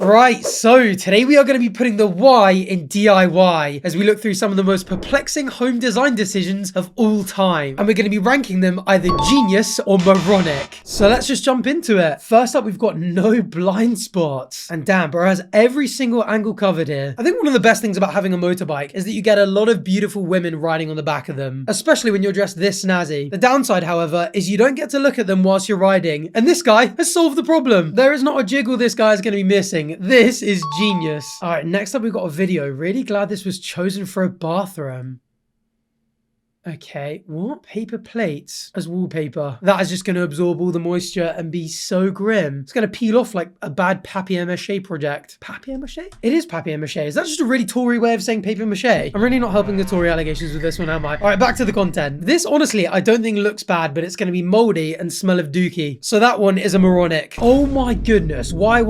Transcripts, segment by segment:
Right, so today we are going to be putting the why in DIY as we look through some of the most perplexing home design decisions of all time. And we're going to be ranking them either genius or moronic. So let's just jump into it. First up, we've got no blind spots. And damn, bro has every single angle covered here. I think one of the best things about having a motorbike is that you get a lot of beautiful women riding on the back of them, especially when you're dressed this snazzy. The downside, however, is you don't get to look at them whilst you're riding. And this guy has solved the problem. There is not a jiggle this guy is going to be missing. This is genius. All right, next up we've got a video. Really glad this was chosen for a bathroom. Okay, what? Paper plates as wallpaper. That is just going to absorb all the moisture and be so grim. It's going to peel off like a bad papier-mâché project. Papier-mâché? It is papier-mâché. Is that just a really Tory way of saying paper-mâché? I'm really not helping the Tory allegations with this one, am I? All right, back to the content. This, honestly, I don't think looks bad, but it's going to be moldy and smell of dookie. So that one is a moronic. Oh my goodness. Why?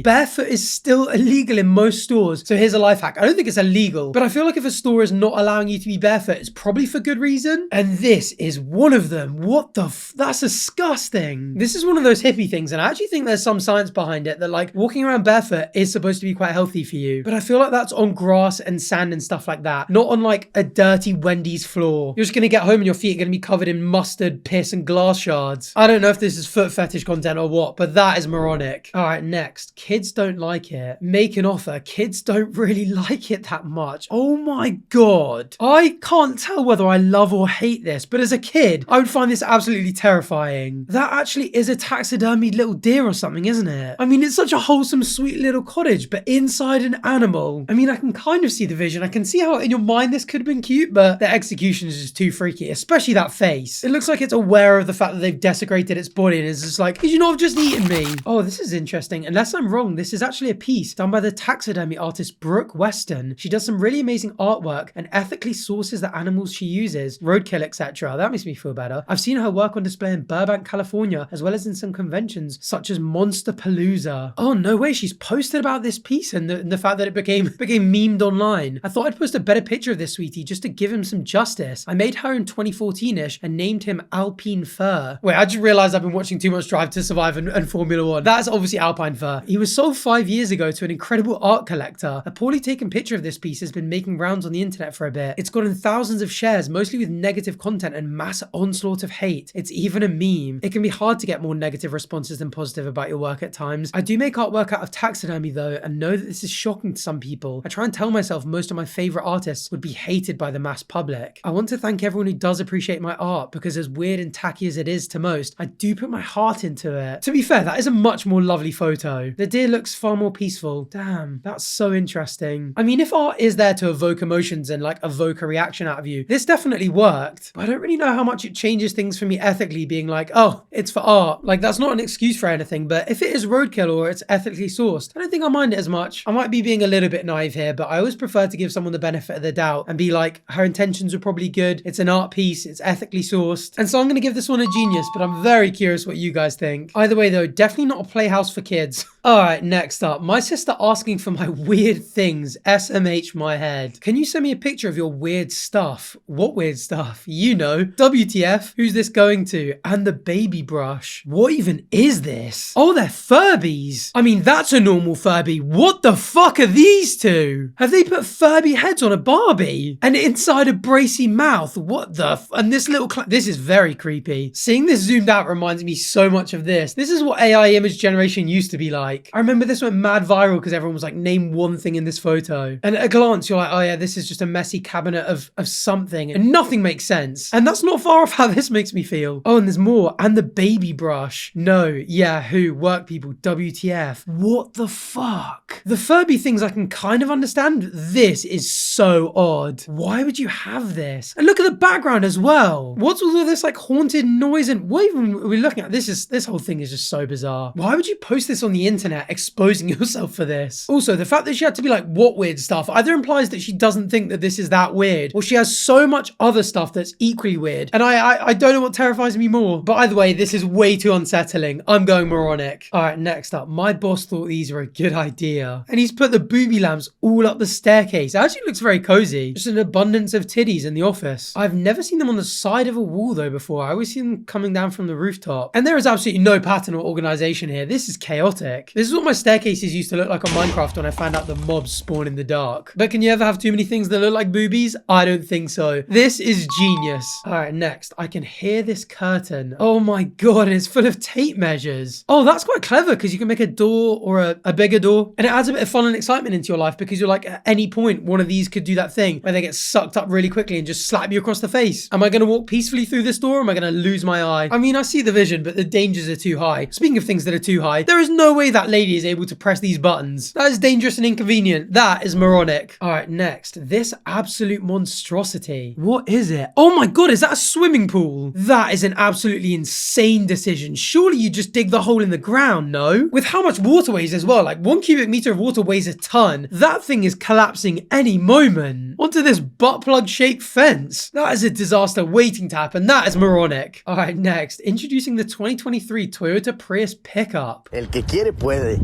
Barefoot is still illegal in most stores. So here's a life hack. I don't think it's illegal, but I feel like if a store is not allowing you to be barefoot, it's probably for good reason. And this is one of them. What the that's disgusting. This is one of those hippie things, and I actually think there's some science behind it that like walking around barefoot is supposed to be quite healthy for you. But I feel like that's on grass and sand and stuff like that, not on like a dirty Wendy's floor. You're just gonna get home and your feet are gonna be covered in mustard, piss, and glass shards. I don't know if this is foot fetish content or what, but that is moronic. All right, next. Kids don't like it. Make an offer. Kids don't really like it that much. Oh my God. I can't tell whether I love or hate this, but as a kid, I would find this absolutely terrifying. That actually is a taxidermied little deer or something, isn't it? I mean, it's such a wholesome, sweet little cottage, but inside an animal. I mean, I can kind of see the vision. I can see how in your mind this could have been cute, but the execution is just too freaky, especially that face. It looks like it's aware of the fact that they've desecrated its body and is just like, did you not have just eaten me? Oh, this is interesting. Unless I'm wrong, this is actually a piece done by the taxidermy artist Brooke Weston. She does some really amazing artwork and ethically sources the animals she uses, roadkill, etc. That makes me feel better. I've seen her work on display in Burbank, California, as well as in some conventions such as Monsterpalooza. Oh, no way. She's posted about this piece and the fact that it became memed online. I thought I'd post a better picture of this sweetie just to give him some justice. I made her in 2014-ish and named him Alpine Fur. Wait, I just realized I've been watching too much Drive to Survive and Formula One. That's obviously Alpine Fur. He was sold 5 years ago to an incredible art collector. A poorly taken picture of this piece has been making rounds on the internet for a bit. It's gotten thousands of shares, mostly with negative content and mass onslaught of hate. It's even a meme. It can be hard to get more negative responses than positive about your work at times. I do make artwork out of taxidermy though, and know that this is shocking to some people. I try and tell myself most of my favorite artists would be hated by the mass public. I want to thank everyone who does appreciate my art, because as weird and tacky as it is to most, I do put my heart into it. To be fair, that is a much more lovely photo. The deer looks far more peaceful. Damn, that's so interesting. I mean, if art is there to evoke emotions and like evoke a reaction out of you, this definitely worked. But I don't really know how much it changes things for me ethically, being like, oh, it's for art. Like, that's not an excuse for anything, but if it is roadkill or it's ethically sourced, I don't think I mind it as much. I might be being a little bit naive here, but I always prefer to give someone the benefit of the doubt and be like, her intentions were probably good. It's an art piece. It's ethically sourced. And so I'm going to give this one a genius, but I'm very curious what you guys think. Either way though, definitely not a playhouse for kids. All right, next up, my sister asking for my weird things. SMH my head. Can you send me a picture of your weird stuff? What weird stuff? You know, WTF, who's this going to? And the baby brush. What even is this? Oh, they're Furbies. I mean, that's a normal Furby. What the fuck are these two? Have they put Furby heads on a Barbie? And inside a bracy mouth? What the and this little this is very creepy. Seeing this zoomed out reminds me so much of this. This is what AI image generation used to be like. I remember this went mad viral because everyone was like, name one thing in this photo. And at a glance, you're like, oh yeah, this is just a messy cabinet of something. And nothing makes sense. And that's not far off how this makes me feel. Oh, and there's more. And the baby brush. No, yeah, who? Work people. WTF. What the fuck? The Furby things I can kind of understand. This is so odd. Why would you have this? And look at the background as well. What's all of this like haunted noise and what even are we looking at? This whole thing is just so bizarre. Why would you post this on the internet exposing yourself for this? Also, the fact that she had to be like, what weird stuff either implies that she doesn't think that this is that weird, or she has so much much other stuff that's equally weird. And I don't know what terrifies me more. But either way, this is way too unsettling. I'm going moronic. All right, next up. My boss thought these were a good idea. And he's put the booby lamps all up the staircase. It actually looks very cozy. Just an abundance of titties in the office. I've never seen them on the side of a wall though before. I always see them coming down from the rooftop. And there is absolutely no pattern or organization here. This is chaotic. This is what my staircases used to look like on Minecraft when I found out the mobs spawn in the dark. But can you ever have too many things that look like boobies? I don't think so. This is genius. All right, next. I can hear this curtain. Oh my god, and it's full of tape measures. Oh, that's quite clever because you can make a door or a bigger door. And it adds a bit of fun and excitement into your life because you're like, at any point, one of these could do that thing where they get sucked up really quickly and just slap you across the face. Am I going to walk peacefully through this door or am I going to lose my eye? I mean, I see the vision, but the dangers are too high. Speaking of things that are too high, there is no way that lady is able to press these buttons. That is dangerous and inconvenient. That is moronic. All right, next. This absolute monstrosity. What is it? Oh my god, is that a swimming pool? That is an absolutely insane decision. Surely you just dig the hole in the ground, no? With how much water weighs as well, like 1 cubic meter of water weighs a ton. That thing is collapsing any moment. Onto this butt plug shaped fence. That is a disaster waiting to happen. That is moronic. All right, next. Introducing the 2023 Toyota Prius pickup. El que quiere puede.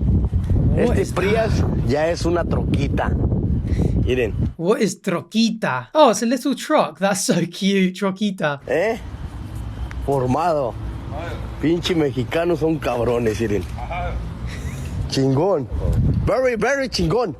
Este Prius ya es una troquita. Miren. What is troquita? Oh, it's a little truck. That's so cute, troquita. Formado. Pinche mexicanos son cabrones, miren. Chingón. Very, very chingón.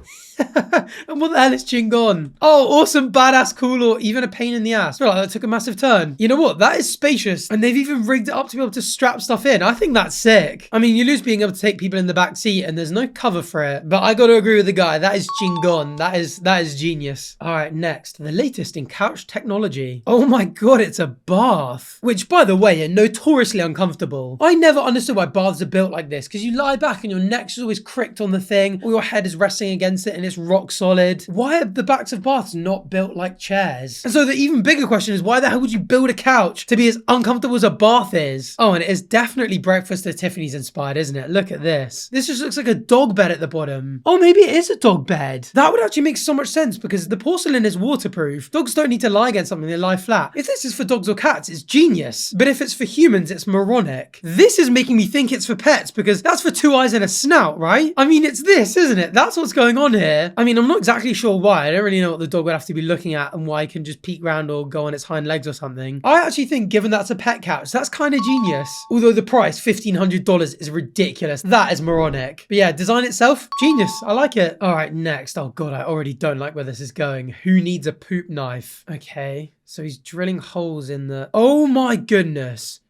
And what the hell is chingon? Oh, awesome, badass, cool, or even a pain in the ass. I feel like that took a massive turn. You know what? That is spacious. And they've even rigged it up to be able to strap stuff in. I think that's sick. I mean, you lose being able to take people in the back seat and there's no cover for it. But I got to agree with the guy. That is chingon. That is genius. All right, next. The latest in couch technology. Oh my god, it's a bath. Which, by the way, are notoriously uncomfortable. I never understood why baths are built like this because you lie back and your neck's always cricked on the thing or your head is resting against it and it's rock solid. Why are the backs of baths not built like chairs? And so the even bigger question is, why the hell would you build a couch to be as uncomfortable as a bath is? Oh, and it is definitely Breakfast at Tiffany's inspired, isn't it? Look at this. This just looks like a dog bed at the bottom. Oh, maybe it is a dog bed. That would actually make so much sense because the porcelain is waterproof. Dogs don't need to lie against something, they lie flat. If this is for dogs or cats, it's genius. But if it's for humans, it's moronic. This is making me think it's for pets because that's for 2 eyes and a snout, right? I mean, it's this, isn't it? That's what's going on here. I mean, I'm not exactly sure why. I don't really know what the dog would have to be looking at and why it can just peek round or go on its hind legs or something. I actually think, given that's a pet couch, that's kind of genius. Although the price, $1,500, is ridiculous. That is moronic. But yeah, design itself, genius. I like it. All right, next. Oh god, I already don't like where this is going. Who needs a poop knife? Okay, so he's drilling holes in the... Oh my goodness.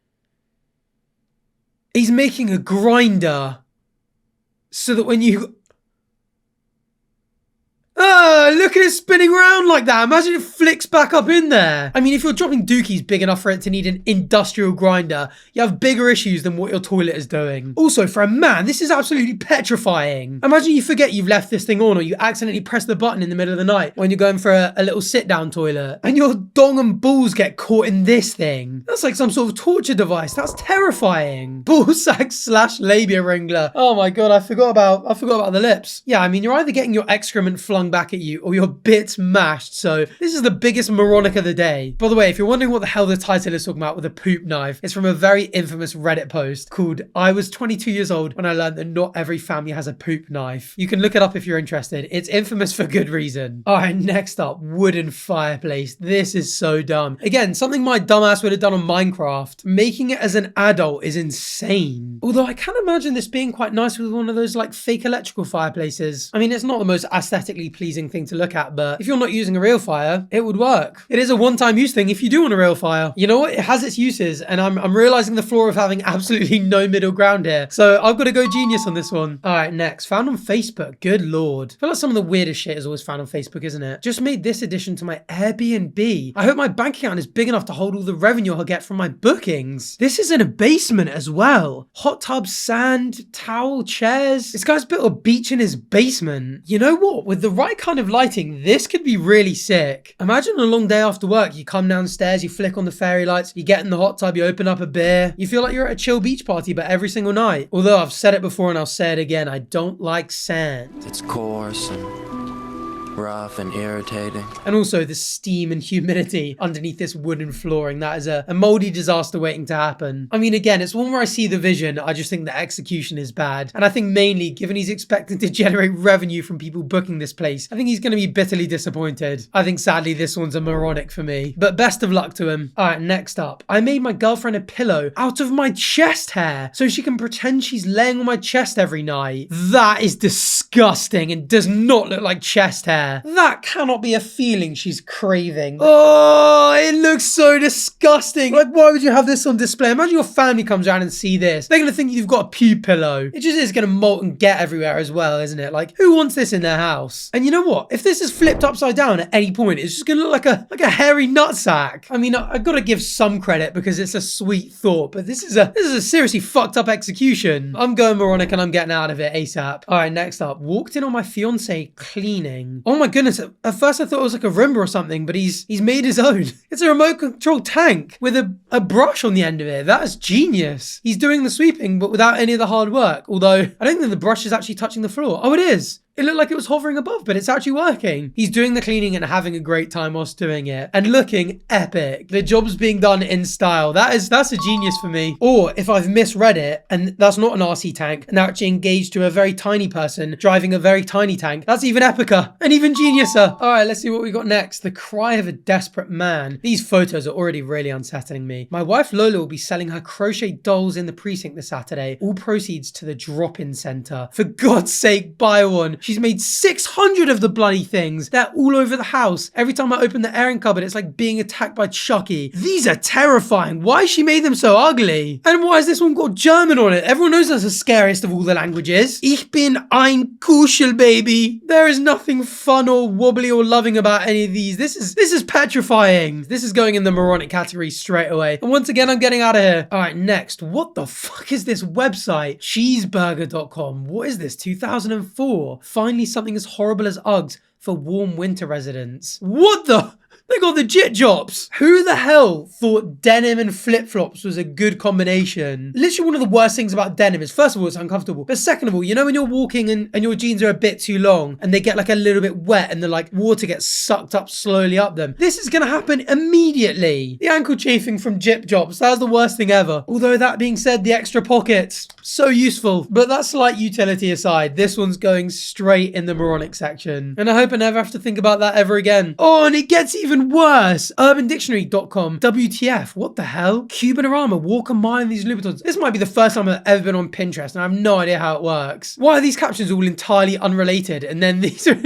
He's making a grinder so that when you... Oh, look at it spinning around like that. Imagine it flicks back up in there. I mean, if you're dropping dookies big enough for it to need an industrial grinder, you have bigger issues than what your toilet is doing. Also, for a man, this is absolutely petrifying. Imagine you forget you've left this thing on or you accidentally press the button in the middle of the night when you're going for a little sit-down toilet and your dong and balls get caught in this thing. That's like some sort of torture device. That's terrifying. Ballsack / labia wrangler. Oh my god, I forgot about the lips. Yeah, I mean, you're either getting your excrement flung back at you or your bits mashed, so this is the biggest moronic of the day. By the way, if you're wondering what the hell the title is talking about with a poop knife, it's from a very infamous Reddit post called I was 22 years old when I learned that not every family has a poop knife. You can look it up if you're interested. It's infamous for good reason. Alright, next up, wooden fireplace. This is so dumb. Again, something my dumbass would have done on Minecraft. Making it as an adult is insane. Although I can imagine this being quite nice with one of those like fake electrical fireplaces. I mean, it's not the most aesthetically pleasing thing to look at, but if you're not using a real fire, it would work. It is a one-time use thing if you do want a real fire. You know what? It has its uses, and I'm realizing the flaw of having absolutely no middle ground here. So I've got to go genius on this one. All right, next. Found on Facebook. Good lord. I feel like some of the weirdest shit is always found on Facebook, isn't it? Just made this addition to my Airbnb. I hope my bank account is big enough to hold all the revenue I'll get from my bookings. This is in a basement as well. Hot tub, sand, towel, chairs. This guy's built a beach in his basement. You know what? With the right kind of lighting, this could be really sick. Imagine a long day after work. You come downstairs, you flick on the fairy lights, you get in the hot tub, you open up a beer. You feel like you're at a chill beach party, but every single night. Although I've said it before and I'll say it again, I don't like sand. It's coarse and rough and irritating. And also the steam and humidity underneath this wooden flooring. That is a moldy disaster waiting to happen. I mean, again, it's one where I see the vision. I just think the execution is bad. And I think mainly, given he's expecting to generate revenue from people booking this place, I think he's going to be bitterly disappointed. I think sadly this one's a moronic for me. But best of luck to him. Alright, next up. I made my girlfriend a pillow out of my chest hair so she can pretend she's laying on my chest every night. That is disgusting and does not look like chest hair. That cannot be a feeling she's craving. Oh, it looks so disgusting. Like, why would you have this on display? Imagine your family comes around and see this. They're gonna think you've got a pew pillow. It just is gonna molt and get everywhere as well, isn't it? Like, who wants this in their house? And you know what? If this is flipped upside down at any point, it's just gonna look like a hairy nutsack. I mean, I gotta give some credit because it's a sweet thought, but this is a seriously fucked up execution. I'm going moronic and I'm getting out of it ASAP. All right, next up. Walked in on my fiance cleaning. Oh my goodness. At first I thought it was like a Roomba or something, but he's made his own. It's a remote control tank with a brush on the end of it. That is genius. He's doing the sweeping, but without any of the hard work. Although I don't think the brush is actually touching the floor. Oh, it is. It looked like it was hovering above, but it's actually working. He's doing the cleaning and having a great time whilst doing it and looking epic. The job's being done in style. That's a genius for me. Or if I've misread it and that's not an RC tank and they're actually engaged to a very tiny person driving a very tiny tank, that's even epicer and even geniuser. All right, let's see what we got next. The cry of a desperate man. These photos are already really unsettling me. My wife Lola will be selling her crochet dolls in the precinct this Saturday. All proceeds to the drop-in center. For God's sake, buy one. She's made 600 of the bloody things. They're all over the house. Every time I open the airing cupboard, it's like being attacked by Chucky. These are terrifying. Why has she made them so ugly? And why has this one got German on it? Everyone knows that's the scariest of all the languages. Ich bin ein Kuschelbaby. There is nothing fun or wobbly or loving about any of these. This is petrifying. This is going in the moronic category straight away. And once again, I'm getting out of here. All right, next. What the fuck is this website? Cheeseburger.com. What is this? 2004. Finally something as horrible as Uggs for warm winter residents. What the? They got the jit jops. Who the hell thought denim and flip-flops was a good combination? Literally one of the worst things about denim is, first of all, it's uncomfortable. But second of all, you know when you're walking and your jeans are a bit too long and they get like a little bit wet and the like water gets sucked up slowly up them. This is gonna happen immediately. The ankle chafing from jip jops, that was the worst thing ever. Although that being said, the extra pockets, so useful. But that slight utility aside, this one's going straight in the moronic section. And I hope I never have to think about that ever again. Oh, and it gets even worse. UrbanDictionary.com. WTF? What the hell? Cubanorama. Walk a mile in these Louboutins. This might be the first time I've ever been on Pinterest and I have no idea how it works. Why are these captions all entirely unrelated? And then these are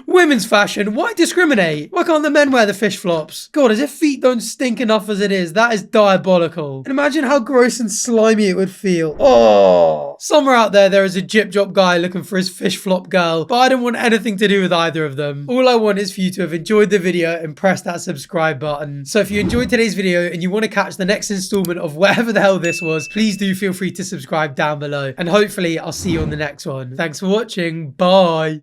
women's fashion. Why discriminate? Why can't the men wear the fish flops? God, as if feet don't stink enough as it is. That is diabolical. And imagine how gross and slimy it would feel. Oh. Somewhere out there is a jip job guy looking for his fish flop girl, but I don't want anything to do with either of them. All I want is for you to have enjoyed the video and press that subscribe button. So if you enjoyed today's video and you want to catch the next installment of whatever the hell this was, please do feel free to subscribe down below. And hopefully I'll see you on the next one. Thanks for watching. Bye.